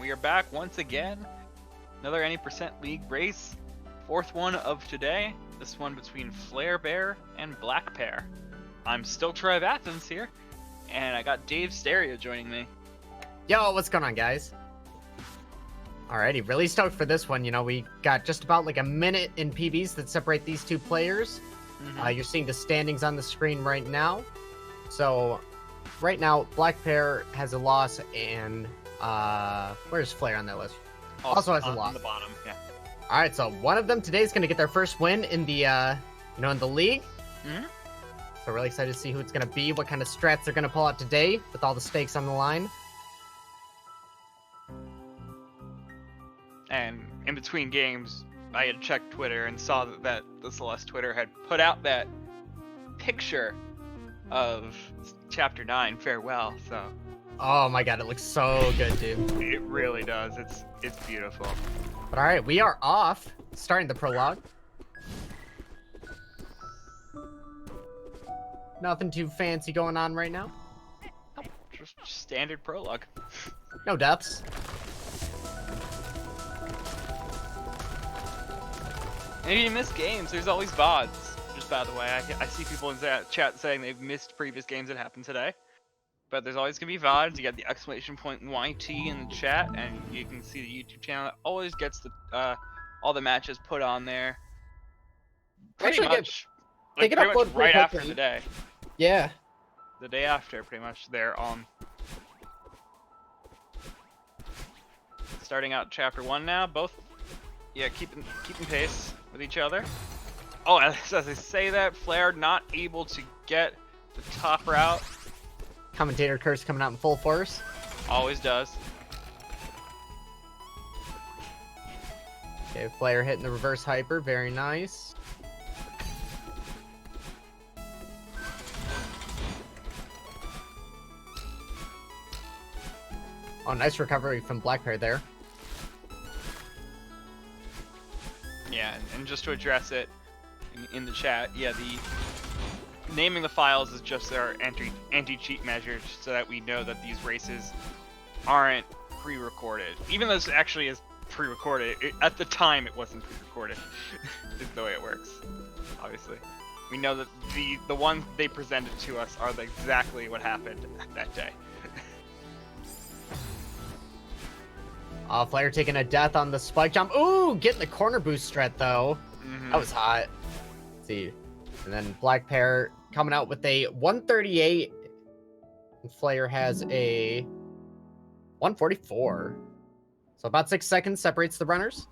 we are back once again. Another Any League race. Fourth one of today. This one between flarebear and blackpear. I'm still Trev Athens here, and I got Dave Stereo joining me. Yo, what's going on, guys? Alrighty, really stoked for this one. You know, we got just about like a minute in PBs that separate these two players. You're seeing the standings on the screen right now. So, right now, blackpear has a loss, and where's Flare on that list? Also has a loss. On the bottom, yeah. All right, so one of them today is going to get their first win in the, in the league. So really excited to see who it's going to be, what kind of strats they're going to pull out today with all the stakes on the line. And in between games, I had checked Twitter and saw that the Celeste Twitter had put out that picture of Chapter 9 Farewell, so... Oh my god, it looks so good, dude. It really does. It's beautiful. But alright, we are off, starting the prologue. Nothing too fancy going on right now. Just standard prologue. No deaths. And if you miss games, there's always VODs. Just by the way, I see people in the chat saying they've missed previous games that happened today. But there's always going to be VODs. You got the exclamation point YT in the chat, and you can see the YouTube channel that always gets the all the matches put on there. Pretty much, they get pretty much uploaded right after quickly. the day. Yeah. The day after, pretty much, they're on. Starting out Chapter 1 now, both, yeah, keeping pace with each other. Oh, as I say that, Flare not able to get the top route. Commentator curse coming out in full force. Always does. Okay, Flare hitting the reverse hyper, very nice. Oh, nice recovery from blackpear there. Yeah, and just to address it in the chat, yeah, the naming the files is just our anti-cheat measures so that we know that these races aren't pre-recorded. Even though this actually is pre-recorded, at the time it wasn't pre-recorded. Is the way it works, obviously. We know that the ones they presented to us are exactly what happened that day. Flare taking a death on the spike jump. Ooh, getting the corner boost strat though. That was hot. Let's see. And then blackpear coming out with a 138. And Flare has a 144. So about 6 seconds separates the runners.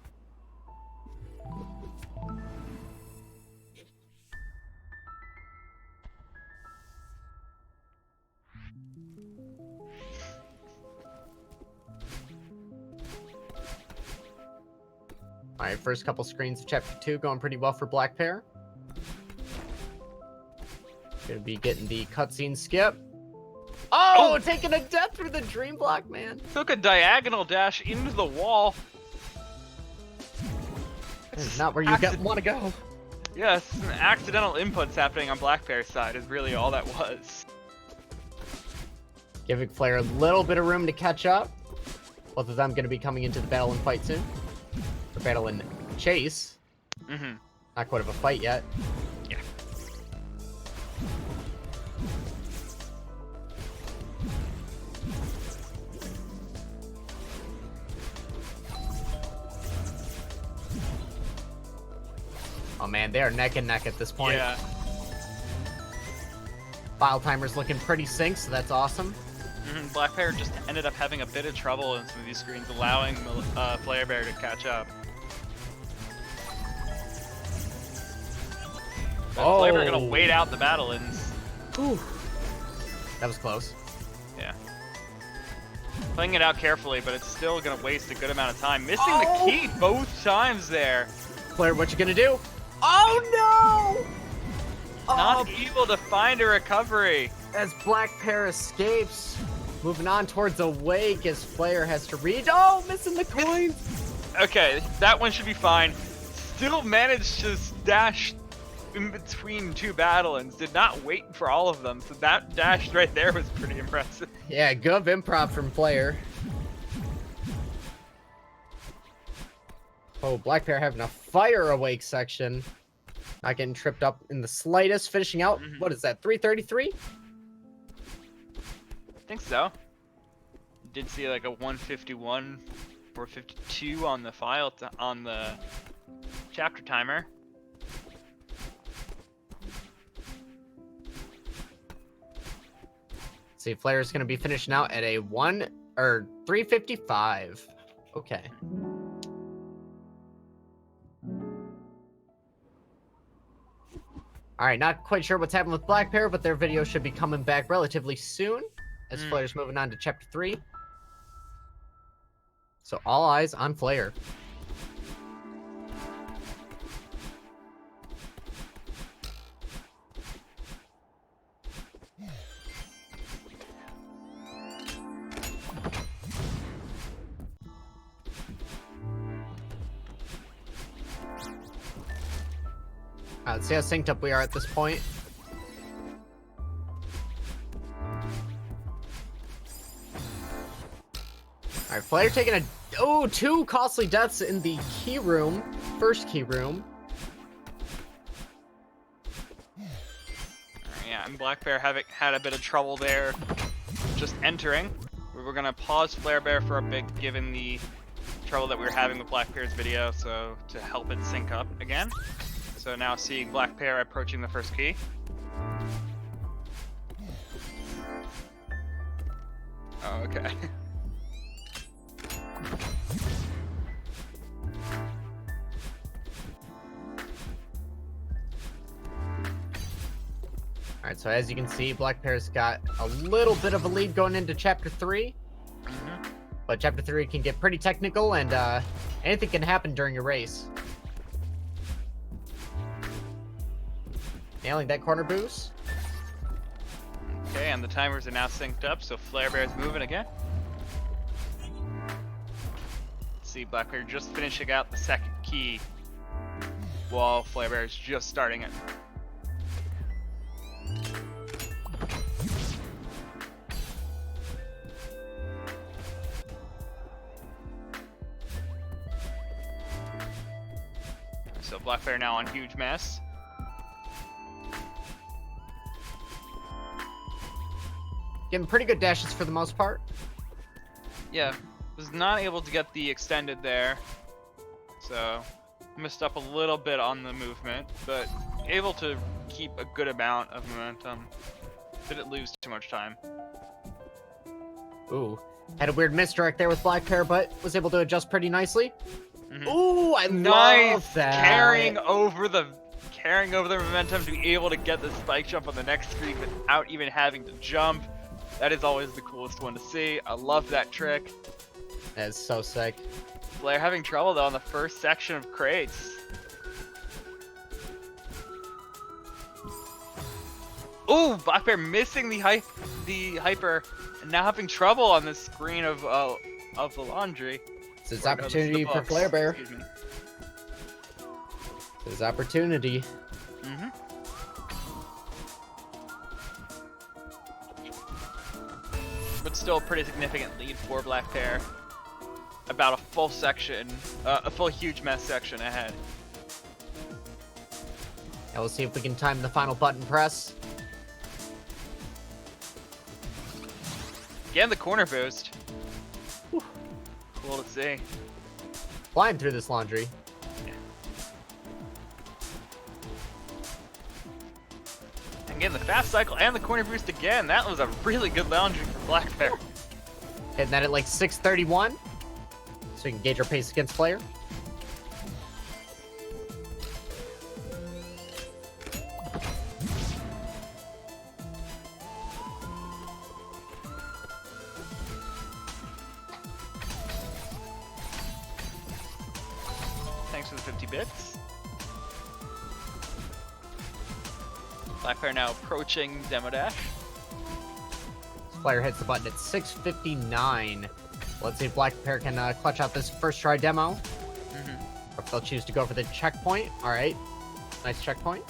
Alright, first couple screens of Chapter 2 going pretty well for blackpear. Gonna be getting the cutscene skip. Oh, taking a death through the dream block, man. Took a diagonal dash into the wall. This is not where you want to go. Yes, accidental inputs happening on blackpear's side is really all that was. Giving Flare a little bit of room to catch up. Both of them going to be coming into the battle and fight soon. Or battle and chase. Not quite of a fight yet. Yeah. Oh man, they are neck and neck at this point. Yeah. File timer's looking pretty synced, so that's awesome. Blackpear just ended up having a bit of trouble in some of these screens, allowing flarebear to catch up. But Flarebear gonna wait out the battle-ins. Ooh. That was close. Yeah. Playing it out carefully, but it's still gonna waste a good amount of time. Missing the key both times there. Flare, what you gonna do? Oh no! Not able to find a recovery. As blackpear escapes, moving on towards a wake as Flare has to read. Oh, missing the coins. Okay, that one should be fine. Still managed to dash in between two battle-ins. Did not wait for all of them. So that dash right there was pretty impressive. Yeah, good improv from Flare. Oh, blackpear having a fire awake section. Not getting tripped up in the slightest. Finishing out, what is that, 333? I think so. Did see like a 151 or 52 on the file on the chapter timer. See, Flare's gonna be finishing out at a 355. Okay. Alright, not quite sure what's happening with blackpear, but their video should be coming back relatively soon as Flare's moving on to chapter 3. So all eyes on Flare. Let's see how synced up we are at this point. Alright, Flare taking two costly deaths in the key room. First key room. Yeah, and blackpear having had a bit of trouble there just entering. We were gonna pause flarebear for a bit given the trouble that we were having with blackpear's video, so to help it sync up again. So now seeing blackpear approaching the first key. Oh, okay. Alright, so as you can see, blackpear's got a little bit of a lead going into chapter 3. But chapter 3 can get pretty technical, and anything can happen during a race. Nailing that corner boost. Okay, and the timers are now synced up, so flarebear's moving again. Let's see, blackpear just finishing out the second key while flarebear's just starting it. So blackpear now on huge mess. Getting pretty good dashes for the most part. Yeah, was not able to get the extended there, so missed up a little bit on the movement, but able to keep a good amount of momentum. Didn't lose too much time. Ooh, had a weird misdirect there with blackpear, but was able to adjust pretty nicely. Ooh, I love that. Carrying over the momentum to be able to get the spike jump on the next screen without even having to jump. That is always the coolest one to see. I love that trick. That is so sick. Flare having trouble though on the first section of crates. Ooh, blackpear missing the hyper and now having trouble on the screen of the laundry. It's his opportunity for flarebear. It's his opportunity. But still a pretty significant lead for blackpear. About a full section, a full huge mess section ahead. Now we'll see if we can time the final button press. Again, the corner boost. Whew. Cool to see. Flying through this laundry. Again, the fast cycle and the corner boost again. That was a really good laundry for blackpear. Hitting that at like 631. So we can gauge our pace against Flare. Thanks for the 50 bits. blackpear now approaching demo dash. Flare hits the button at 6:59. Let's see if blackpear can clutch out this first try demo. Or if they'll choose to go for the checkpoint. All right, nice checkpoint.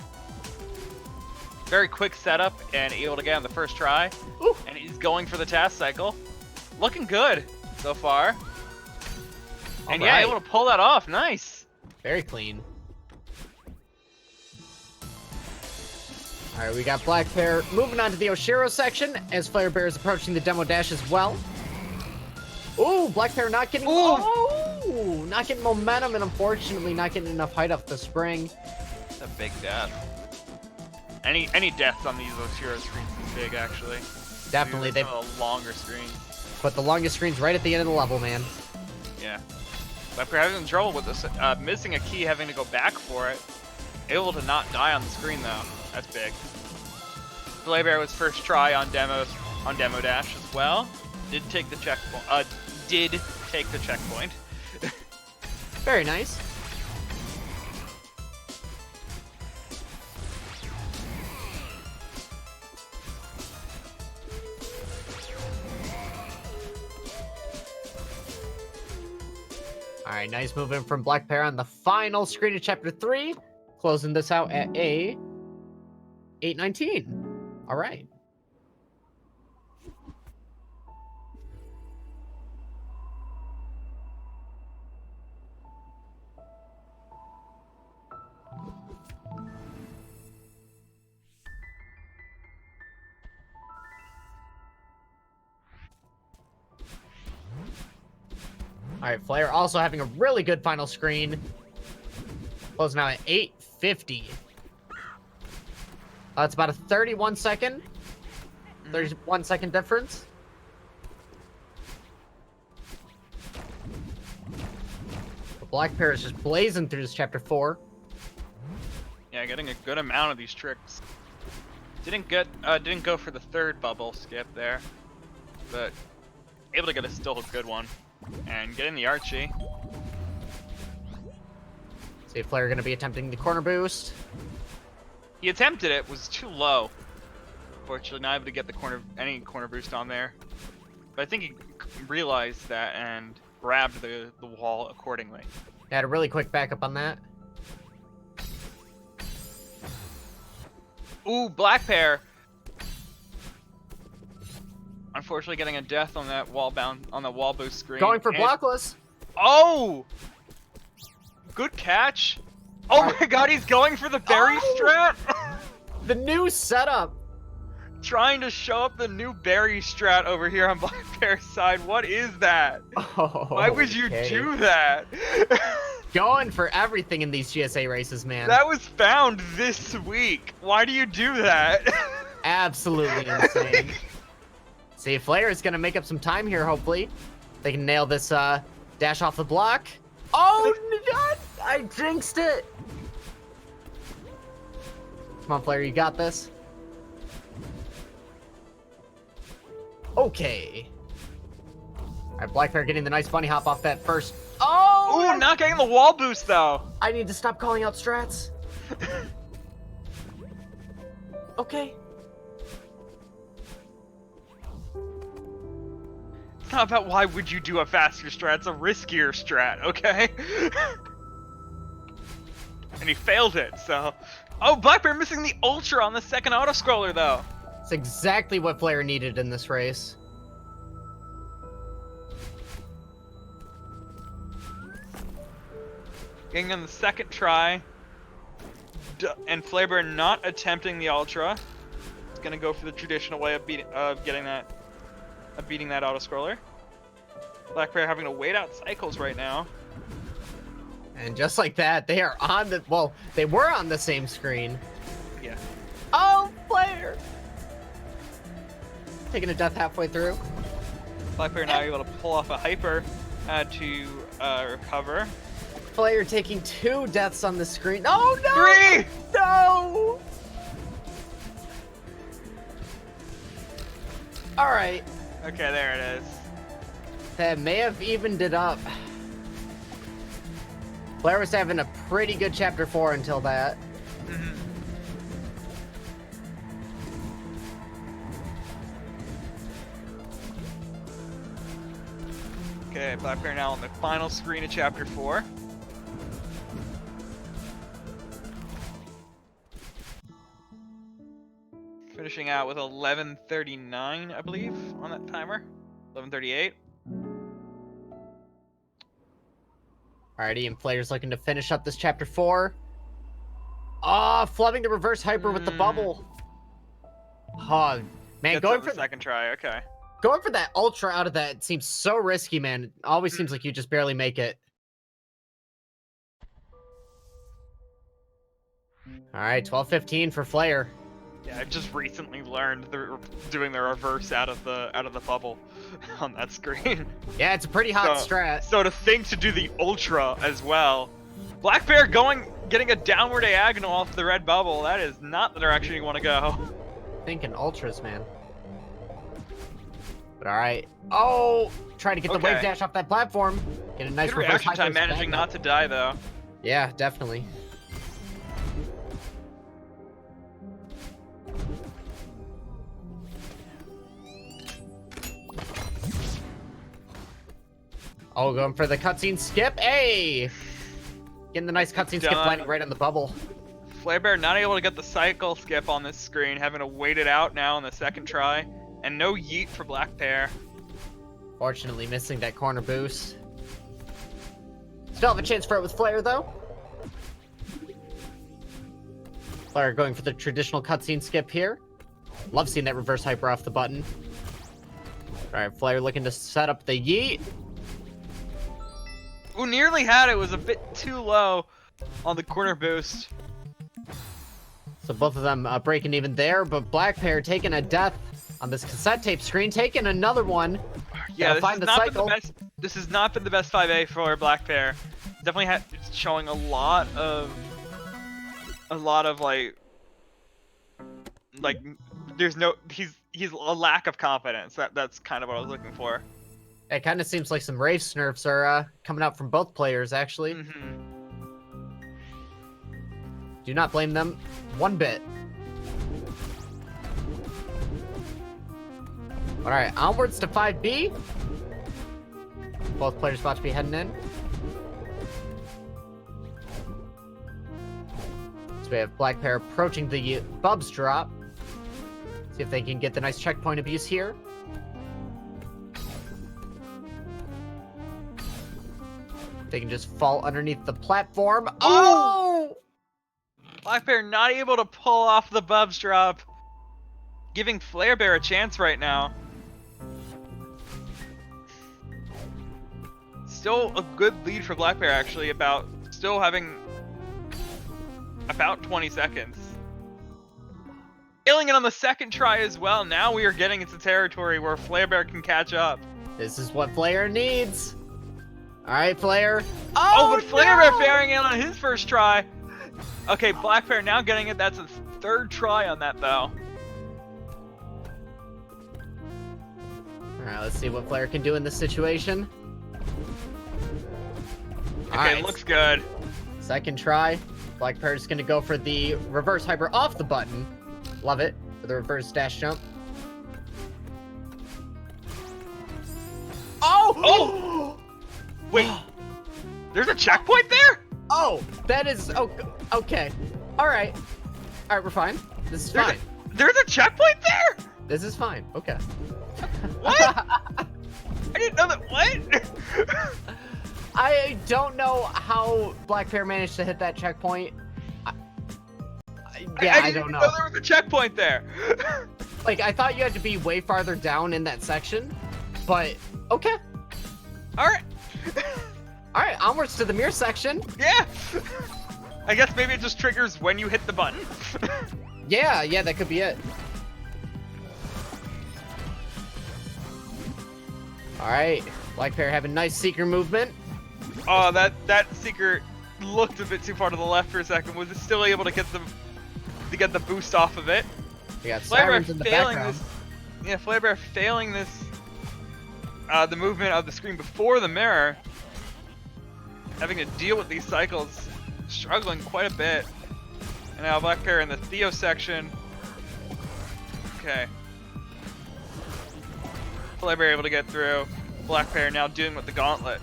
Very quick setup and able to get on the first try. Ooh. And he's going for the task cycle. Looking good so far. And yeah, able to pull that off. Nice. Very clean. All right, we got blackpear moving on to the Oshiro section as flarebear is approaching the demo dash as well. Ooh, blackpear not getting... Oh! Not getting momentum and unfortunately not getting enough height off the spring. It's a big death. Any deaths on these Oshiro screens is big, actually. Definitely. They've a longer screen. put the longest screens right at the end of the level, man. Yeah. But we're having trouble with this. Missing a key, having to go back for it. Able to not die on the screen, though. That's big. flarebear was first try on demo dash as well. Did take the checkpoint. Very nice. All right, nice movement from blackpear on the final screen of chapter 3, closing this out at a 8:19. All right. All right, Flare also having a really good final screen. Closing out at 8:50. That's about a 31 second difference. The blackpear is just blazing through this chapter 4. Yeah, getting a good amount of these tricks. Didn't go for the third bubble skip there, but able to get still a good one. And getting the Archie. See if Flare going to be attempting the corner boost. He attempted it, was too low. Fortunately, not able to get any corner boost on there. But I think he realized that and grabbed the wall accordingly. Had a really quick backup on that. Ooh, blackpear. Unfortunately, getting a death on that wall boost screen. Going for blockless. Oh! Good catch. Oh my god, he's going for the berry strat. The new setup. Trying to show up the new berry strat over here on blackpear's side. What is that? Oh, why would you do that? Going for everything in these GSA races, man. That was found this week. Why do you do that? Absolutely insane. See, Flare is going to make up some time here, hopefully. They can nail this dash off the block. Oh, God! I jinxed it! Come on, Flare, you got this. Okay. All right, blackpear getting the nice bunny hop off that first. Oh! Ooh, not getting the wall boost, though. I need to stop calling out strats. Okay. It's not about why would you do a faster strat, it's a riskier strat, okay? And he failed it, so... Oh, blackpear missing the ultra on the second auto-scroller, though. It's exactly what Flare needed in this race. Getting on the second try. And flarebear not attempting the ultra. It's gonna go for the traditional way of beating that auto-scroller. blackpear having to wait out cycles right now. And just like that, they are on the... Well, they were on the same screen. Yeah. Oh, Flare! Taking a death halfway through. blackpear now able to pull off a hyper to recover. Flare taking 2 deaths on the screen. Oh, no! 3! No! All right. Okay, there it is. That may have evened it up. Flare was having a pretty good chapter 4 until that. Mm-hmm. Okay, blackpear now on the final screen of chapter 4. Finishing out with 11:39, I believe, on that timer. 11:38. Alrighty, and Flare's looking to finish up this chapter 4. Ah, flubbing the reverse hyper with the bubble. Oh, man, Gets going up for the second try. Okay. Going for that ultra out of that seems so risky, man. It always seems like you just barely make it. All right, 12:15 for Flare. Yeah, I've just recently learned they're doing the reverse out of the bubble on that screen. Yeah, it's a pretty hot strat. So to think to do the ultra as well, blackpear getting a downward diagonal off the red bubble. That is not the direction you want to go. Thinking ultras, man. But all right. Oh, trying to get the wave dash off that platform. Get a nice Good reverse reaction time, managing not to die though. Yeah, definitely. Oh, going for the cutscene skip. Hey! Getting the nice cutscene skip landing right on the bubble. Flarebear not able to get the cycle skip on this screen, having to wait it out now on the second try. And no yeet for blackpear. Fortunately, missing that corner boost. Still have a chance for it with Flare, though. Flare going for the traditional cutscene skip here. Love seeing that reverse hyper off the button. Alright, Flare looking to set up the yeet. Ooh, nearly had it. Was a bit too low on the corner boost. So both of them breaking even there, but blackpear taking a death on this cassette tape screen, taking another one. Yeah, this has not been the best 5A for blackpear. Definitely showing a lot of like there's no he's a lack of confidence. That's kind of what I was looking for. It kind of seems like some rave snurfs are coming out from both players, actually. Do not blame them one bit. All right, onwards to 5B. Both players about to be heading in. So we have blackpear approaching the Bubs drop. See if they can get the nice checkpoint abuse here. They can just fall underneath the platform. Oh! blackpear not able to pull off the Bubs drop. Giving Flarebear a chance right now. Still a good lead for blackpear, actually, still having about 20 seconds. Killing it on the second try as well. Now we are getting into territory where Flarebear can catch up. This is what Flare needs. All right, Flare. Oh, but Flarebear fairing it on his first try. Okay, blackpear now getting it. That's a third try on that, though. All right, let's see what Flare can do in this situation. Okay, looks good. Second try. blackpear is going to go for the reverse hyper off the button. Love it. For the reverse dash jump. Oh! Wait. There's a checkpoint there? Oh, that is... Oh, okay. All right. All right, we're fine. This is fine. There's a checkpoint there? This is fine. Okay. What? I didn't know that. What? I don't know how blackpear managed to hit that checkpoint. I don't know. There was a checkpoint there. Like, I thought you had to be way farther down in that section, but okay. All right. All right, onwards to the mirror section. Yeah. I guess maybe it just triggers when you hit the button. Yeah, that could be it. All right, blackpear having nice seeker movement. Oh, that seeker looked a bit too far to the left for a second. Was it still able to get the boost off of it? We got sirens in the background. Flarebear failing this the movement of the screen before the mirror. Having to deal with these cycles, struggling quite a bit. And now blackpear in the Theo section. Okay. Flarebear able to get through. blackpear now dealing with the gauntlet.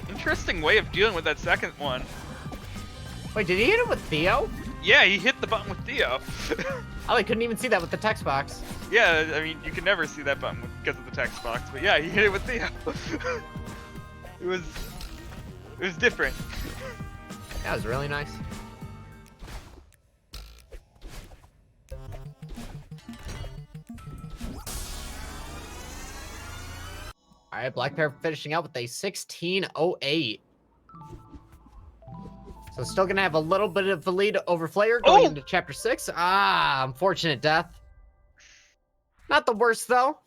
Interesting way of dealing with that second one. Wait, did he hit it with Theo? Yeah, he hit the button with Theo. Oh, I couldn't even see that with the text box. Yeah, I mean, you can never see that button because of the text box, but yeah, he hit it with Theo. It was It was different. That was really nice. All right, blackpear finishing out with a 16:08. So still gonna have a little bit of a lead over Flare going into Chapter 6. Ah, unfortunate death. Not the worst, though.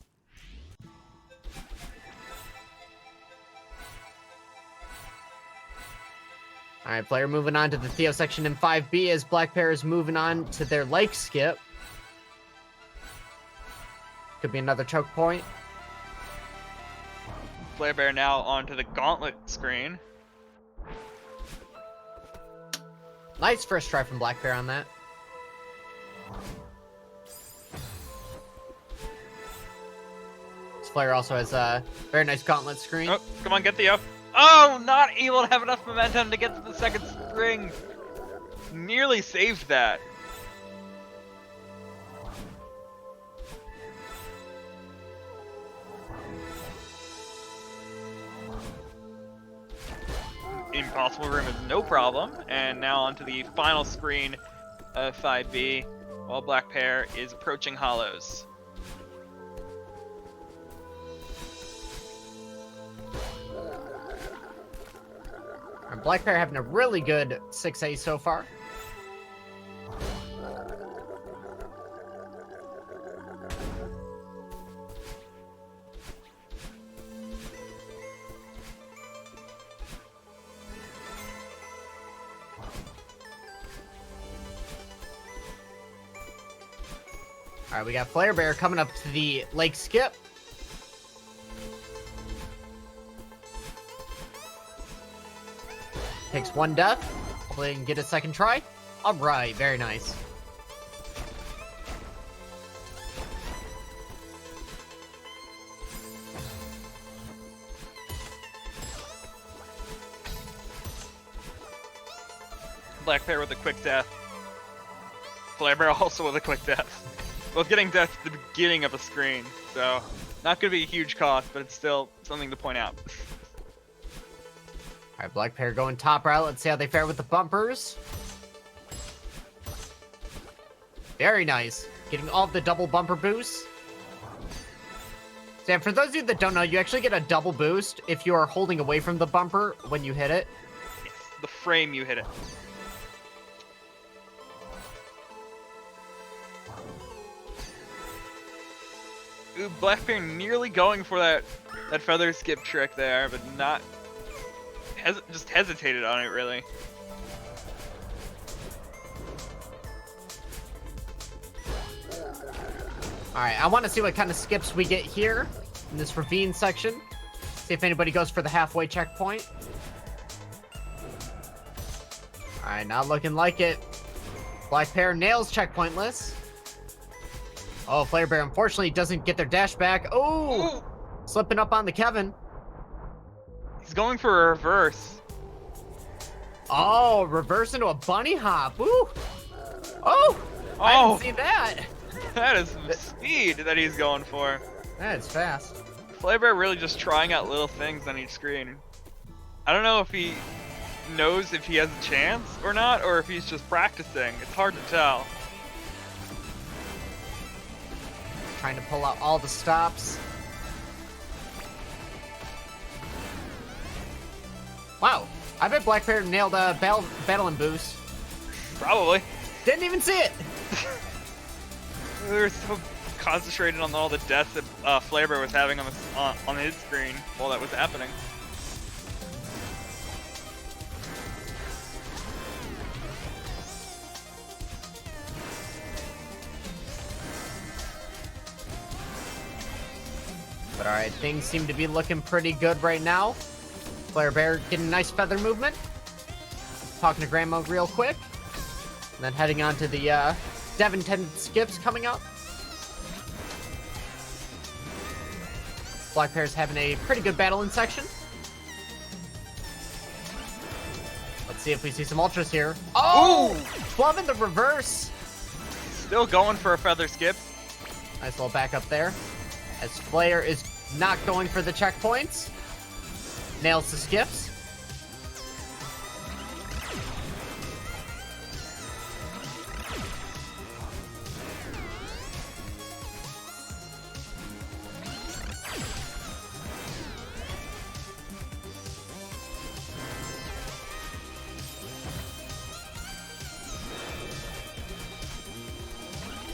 All right, Flare moving on to the Theo section in 5B as blackpear is moving on to their lake skip. Could be another choke point. Flarebear now onto the gauntlet screen. Nice first try from blackpear on that. This Flare also has a very nice gauntlet screen. Oh, come on, get the up. Oh, not able to have enough momentum to get to the second string. Nearly saved that. Impossible room is no problem. And now onto the final screen of 5B, while blackpear is approaching hollows. And blackpear having a really good 6A so far. All right, we got Flarebear coming up to the lake skip. Takes one death. Hopefully he can get a second try. All right, very nice. Blackpear with a quick death. Flarebear also with a quick death. Both getting death at the beginning of a screen, so not going to be a huge cost, but it's still something to point out. All right, blackpear going top route. Let's see how they fare with the bumpers. Very nice. Getting all of the double bumper boosts. So yeah, for those of you that don't know, you actually get a double boost if you are holding away from the bumper when you hit it. It's the frame you hit it. Ooh, blackpear nearly going for that feather skip trick there, but not. Just hesitated on it, really. Alright, I want to see what kind of skips we get here in this ravine section. See if anybody goes for the halfway checkpoint. Alright, not looking like it. Blackpear nails checkpointless. Oh, Flarebear unfortunately doesn't get their dash back. Oh! Slipping up on the Kevin. He's going for a reverse. Oh, reverse into a bunny hop. Ooh! Oh! I didn't see that. That is some speed that he's going for. That's fast. Flarebear really just trying out little things on each screen. I don't know if he knows if he has a chance or not, or if he's just practicing. It's hard to tell. Trying to pull out all the stops. Wow, I bet blackpear nailed a battle and boost. Probably. Didn't even see it. We were so concentrated on all the deaths that Flarebear was having on his screen while that was happening. But alright, things seem to be looking pretty good right now. Flarebear getting a nice feather movement. Talking to Grandma real quick. And then heading on to the Devon 10 skips coming up. Blackpear's having a pretty good battle in section. Let's see if we see some ultras here. Oh! 12 in the reverse. Still going for a feather skip. Nice little back up there. As Flare is not going for the checkpoints. Nails the skips.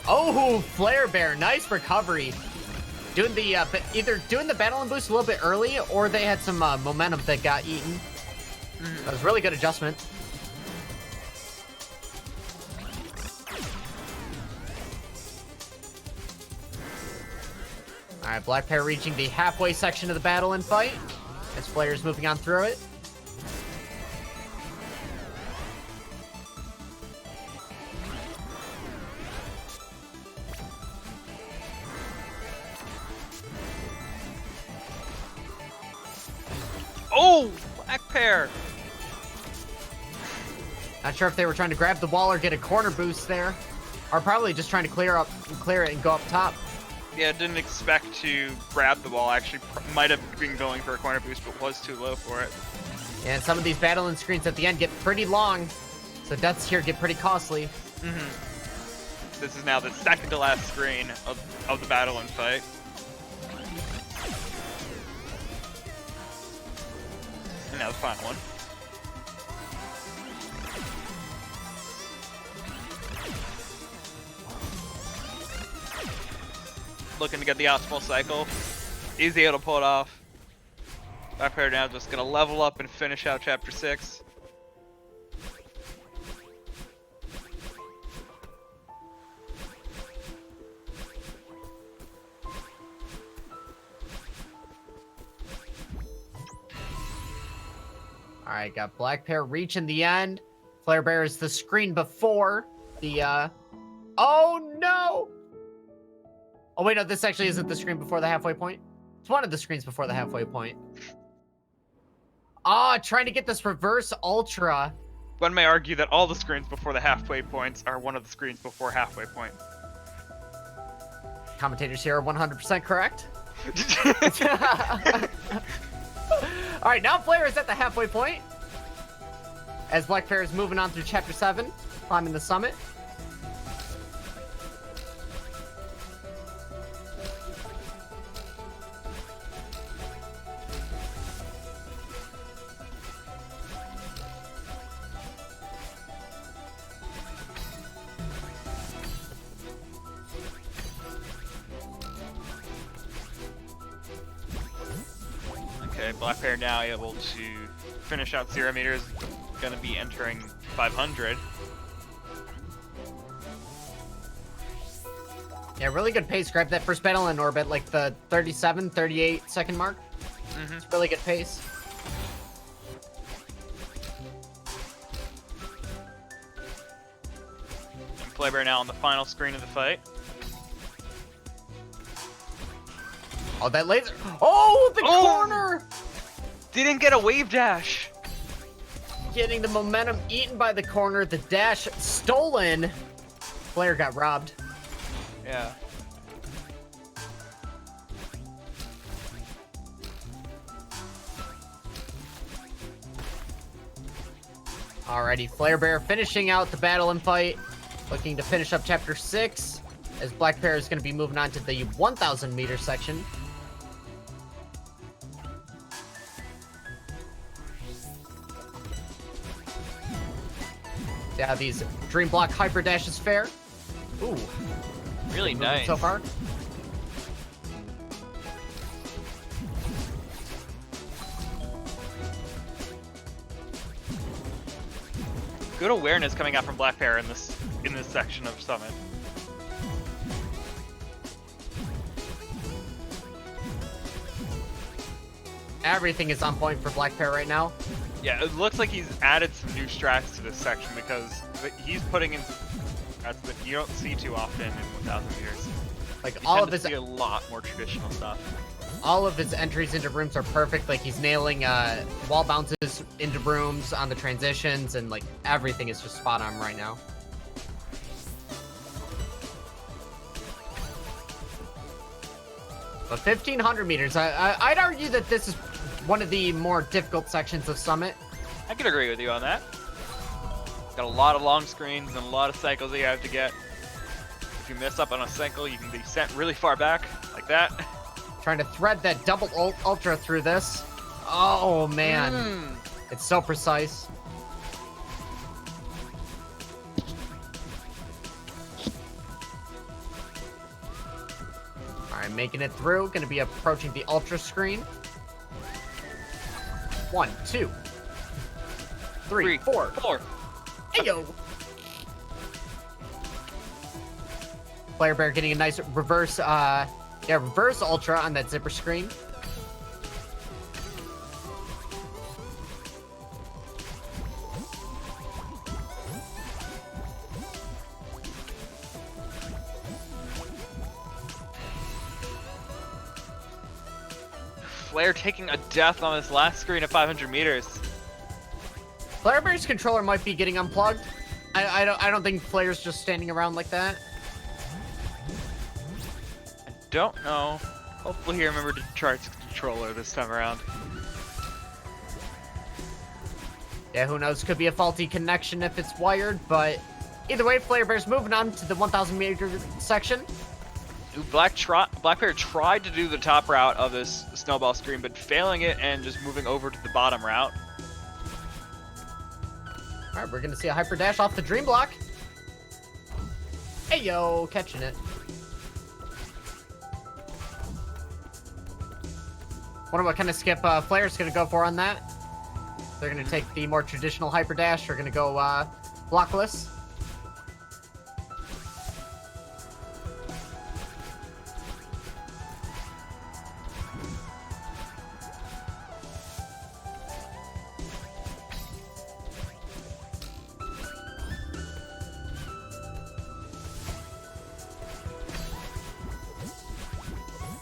Oh, flarebear, nice recovery. Doing the either doing the battling boost a little bit early, or they had some momentum that got eaten. That was really good adjustment. All right, blackpear reaching the halfway section of the battle and fight as players moving on through it. Oh, blackpear. Not sure if they were trying to grab the wall or get a corner boost there, or probably just trying to clear it and go up top. Yeah, didn't expect to grab the wall. Actually, might have been going for a corner boost, but was too low for it. And some of these battling screens at the end get pretty long, so deaths here get pretty costly. This is now the second to last screen of the battle and fight. And now the final one. Looking to get the optimal cycle. Easy able to pull it off. Blackpear now just gonna level up and finish out chapter 6. Alright, got blackpear reaching the end. Flarebear is the screen before the oh no! Oh wait, no, this actually isn't the screen before the halfway point. It's one of the screens before the halfway point. Ah, trying to get this reverse ultra. One may argue that all the screens before the halfway points are one of the screens before halfway point. Commentators here are 100% correct. Alright, now Flare is at the halfway point. As blackpear is moving on through chapter 7, climbing the summit. Okay, blackpear now able to finish out 0 meters. Gonna be entering 500. Yeah, really good pace. Grab that first battle in orbit, like the 37, 38 second mark. It's really good pace. And flarebear now on the final screen of the fight. Oh, that laser. Oh, the corner! Didn't get a wave dash. Getting the momentum eaten by the corner. The dash stolen. Flare got robbed. Yeah. Alrighty, flarebear finishing out the battle and fight. Looking to finish up chapter 6. As blackpear is going to be moving on to the 1,000 meter section. Yeah, these Dream Block Hyper Dashes fair. Ooh. Really nice. So far. Good awareness coming out from blackpear in this section of summit. Everything is on point for blackpear right now. Yeah, it looks like he's added some new strats to this section because he's putting in strats that you don't see too often in 1,000 meters. Like You all tend of to his see a lot more traditional stuff. all of his entries into rooms are perfect. Like he's nailing wall bounces into rooms on the transitions, and like everything is just spot on right now. But 1,500 meters, I'd argue that this is one of the more difficult sections of Summit. I could agree with you on that. Got a lot of long screens and a lot of cycles that you have to get. If you mess up on a cycle, you can be sent really far back, like that. Trying to thread that double ultra through this. Oh, man. It's so precise. making it through. Gonna be approaching the ultra screen. 1, 2, 3, 4. Hey yo! Flarebear getting a nice reverse, reverse ultra on that zipper screen. Flare taking a death on this last screen at 500 meters. Flarebear's controller might be getting unplugged. I don't think Flare's just standing around like that. I don't know. Hopefully he remembered to charge his controller this time around. Yeah, who knows? Could be a faulty connection if it's wired, but either way, Flarebear's moving on to the 1,000 meter section. Blackpear tried to do the top route of this snowball screen, but failing it and just moving over to the bottom route. All right, we're gonna see a hyper dash off the dream block. Hey yo, catching it. Wonder what kind of skip Flare's gonna go for on that. They're gonna take the more traditional hyper dash. They're gonna go blockless.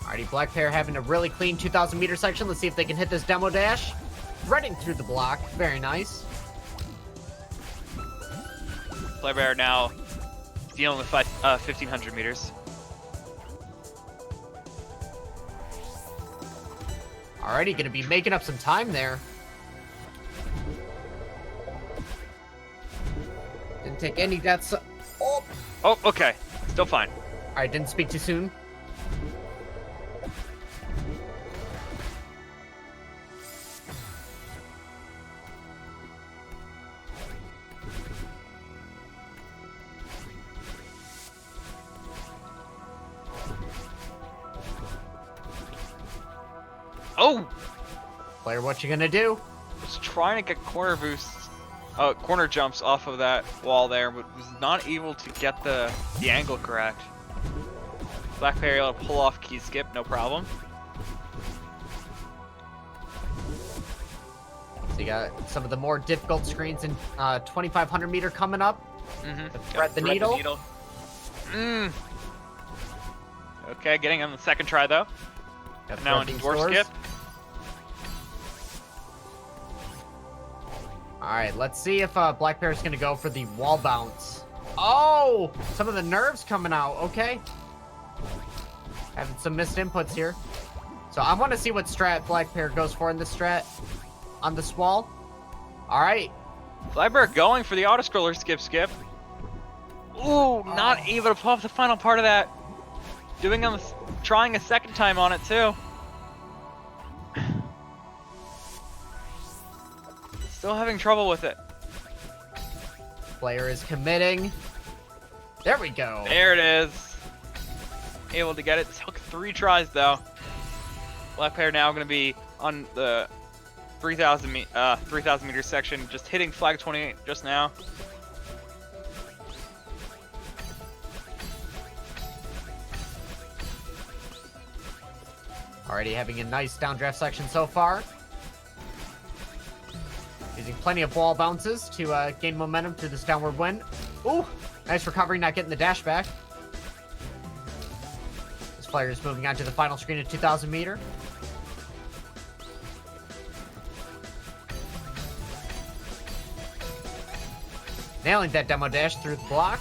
Alrighty, Blackpear having a really clean 2,000 meter section. Let's see if they can hit this demo dash. Threading through the block. Very nice. Flarebear now dealing with 1,500 meters. Alrighty, gonna be making up some time there. Didn't take any deaths. Oh, okay. Still fine. Alright, didn't speak too soon. Oh! Flare, what you gonna do? Was trying to get corner jumps off of that wall there, but was not able to get the angle correct. Blackpear able to pull off key skip, no problem. So you got some of the more difficult screens in 2,500 meter coming up. Thread the needle. Okay, getting on the second try though. Now into door skip. Alright, let's see if Blackpear is going to go for the wall bounce. Oh! Some of the nerves coming out. Okay. Having some missed inputs here. So I want to see what strat Blackpear goes for in this strat on this wall. Alright. Flarebear going for the auto-scroller skip. Ooh, not able to pull off the final part of that. Trying a second time on it too. Still having trouble with it. Player is committing. There we go. There it is. Able to get it. Took 3 tries though. Blackpear now going to be on the 3,000 meter section, just hitting flag 28 just now. Already having a nice downdraft section so far. Using plenty of wall bounces to gain momentum through this downward wind. Ooh, nice recovery, not getting the dash back. This player is moving on to the final screen at 2,000 meter. Nailing that demo dash through the block.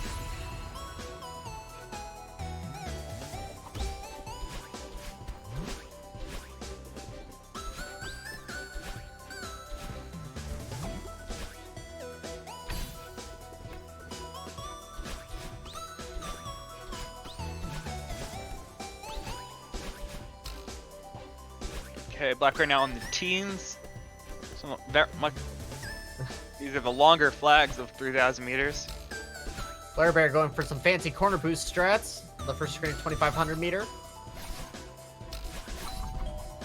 Okay, Blackpear now on the teens. These are the longer flags of 3,000 meters. Flarebear going for some fancy corner boost strats. The first screen at 2,500 meter.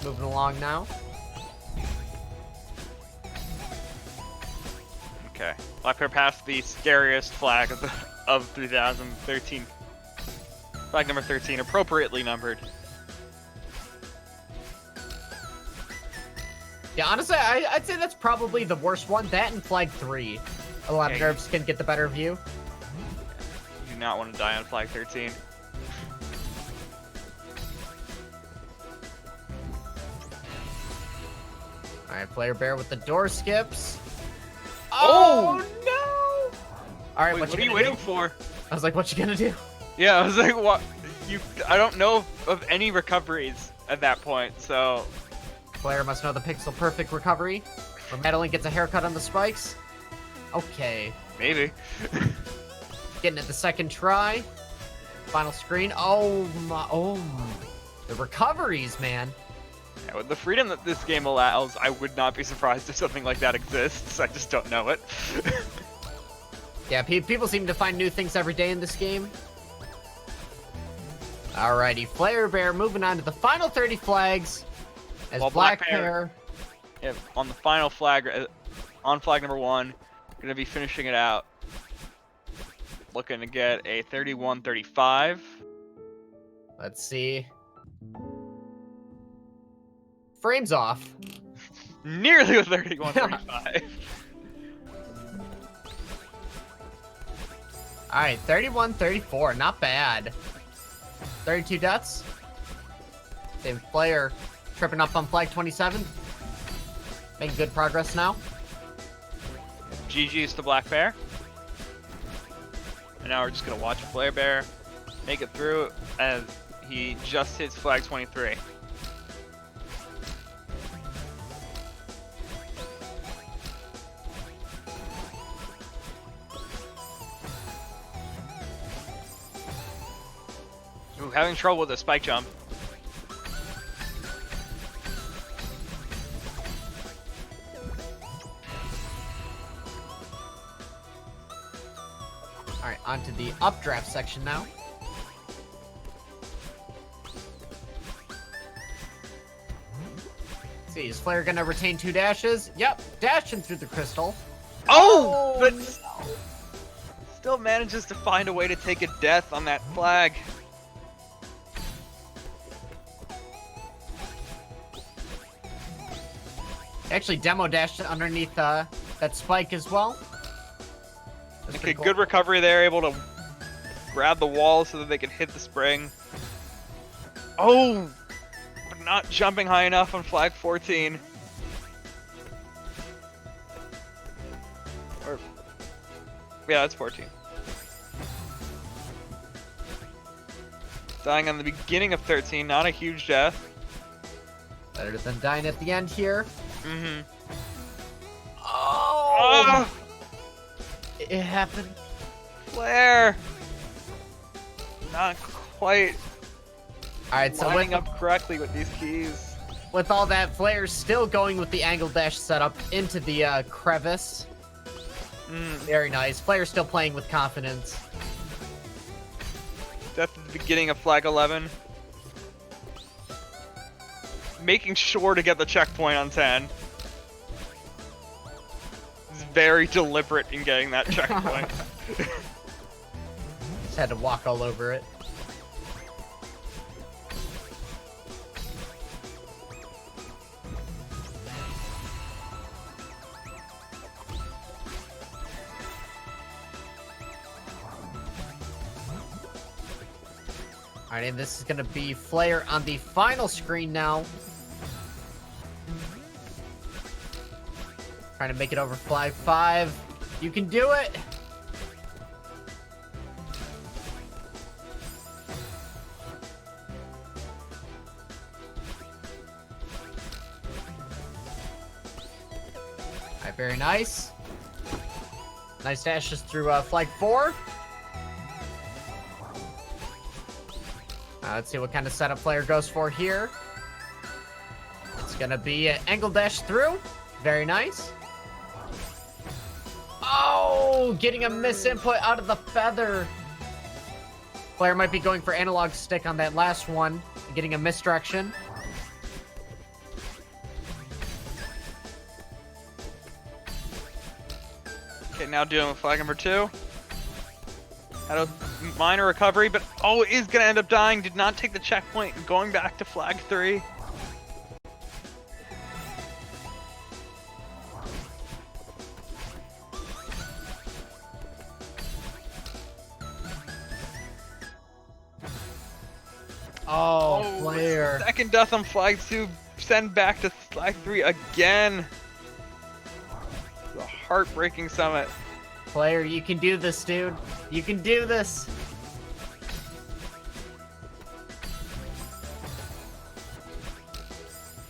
moving along now. Okay. blackpear passed the scariest flag of 2013. Flag number 13, appropriately numbered. Yeah, honestly, I'd say that's probably the worst one. That and flag 3. A lot of nerves can get the better of you. You do not want to die on flag 13. Alright, flarebear with the door skips. Oh, no! Alright, what are you waiting for? I was like, what you gonna do? Yeah, I was like, what? I don't know of any recoveries at that point, so... Player must know the pixel perfect recovery. Where Madeline gets a haircut on the spikes. Okay. Maybe. Getting it the second try. Final screen. Oh my, the recoveries, man. Yeah, with the freedom that this game allows, I would not be surprised if something like that exists. I just don't know it. Yeah, people seem to find new things every day in this game. Alrighty, flarebear moving on to the final 30 flags. As Well, blackpear, yeah, on the final flag, on flag number 1, gonna be finishing it out. Looking to get a 31-35. Let's see. Frames off. Nearly a 31-35. Alright, 31-34, not bad. 32 deaths. Same player tripping up on flag 27. Making good progress now. GG's to blackpear. And now we're just gonna watch flarebear make it through as he just hits flag 23. Ooh, having trouble with the spike jump. Alright, onto the updraft section now. Let's see, is Flare gonna retain 2 dashes? Yep, dashing through the crystal. Oh, but no. still manages to find a way to take a death on that flag. Actually demo dashed underneath that spike as well. That's Okay, pretty cool. good recovery there, able to grab the wall so that they can hit the spring. Oh, but not jumping high enough on flag 14. Or, yeah, that's 14. Dying on the beginning of 13, not a huge death. Better than dying at the end here. Mm-hmm. Oh! It happened. Flare! Not quite Alright, so lining up correctly with these keys. with all that, Flare's still going with the angle dash setup into the crevice. Very nice. Flare's still playing with confidence. Death at the beginning of flag 11. Making sure to get the checkpoint on 10. He's very deliberate in getting that checkpoint. Just had to walk all over it. Alright, and this is gonna be Flare on the final screen now. Trying to make it over flag 5. You can do it! Alright, very nice. Nice dashes through flag 4. Let's see what kind of setup Flare goes for here. It's gonna be an angle dash through. Very nice. Oh, getting a misinput out of the feather. Flare might be going for analog stick on that last one, getting a misdirection. Okay, now dealing with flag number 2. Had a minor recovery, but oh, is gonna end up dying. Did not take the checkpoint. Going back to flag 3. Oh, Flare. Second death on flag 2. Send back to flag 3 again. The heartbreaking summit. Flare, you can do this, dude. You can do this.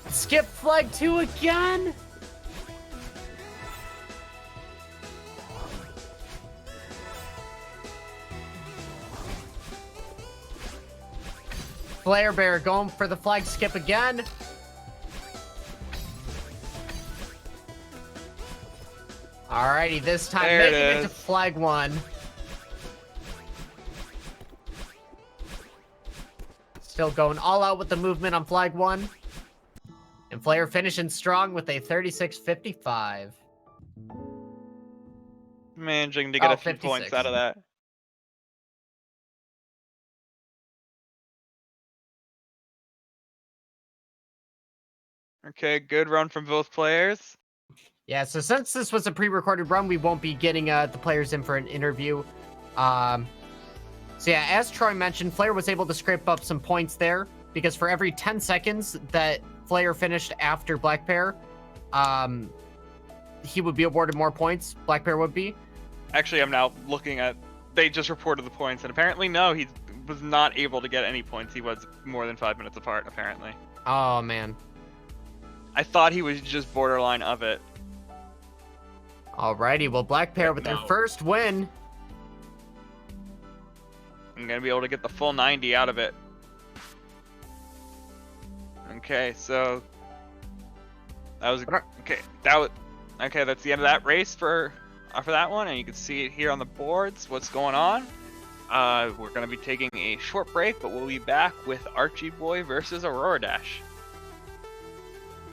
Skip flag 2 again. Flarebear going for the flag skip again. Alrighty, this time There it making it to is. flag 1. Still going all out with the movement on flag 1. And Flare finishing strong with a 36.55. Managing to get Oh, a few 56. points out of that. Okay, good run from both players. Yeah, so since this was a pre-recorded run, we won't be getting the players in for an interview. So yeah, as Troy mentioned, Flare was able to scrape up some points there because for every 10 seconds that Flare finished after blackpear, he would be awarded more points. Blackpear would be. Actually, I'm now looking at. They just reported the points, and apparently, no, he was not able to get any points. He was more than 5 minutes apart, apparently. Oh man. I thought he was just borderline of it. Alrighty, well, blackpear with their first win. I'm gonna be able to get the full 90 out of it. Okay, so that was okay. Okay. That's the end of that race for that one, and you can see it here on the boards. What's going on? We're gonna be taking a short break, but we'll be back with Archie Boy versus Aurora Dash.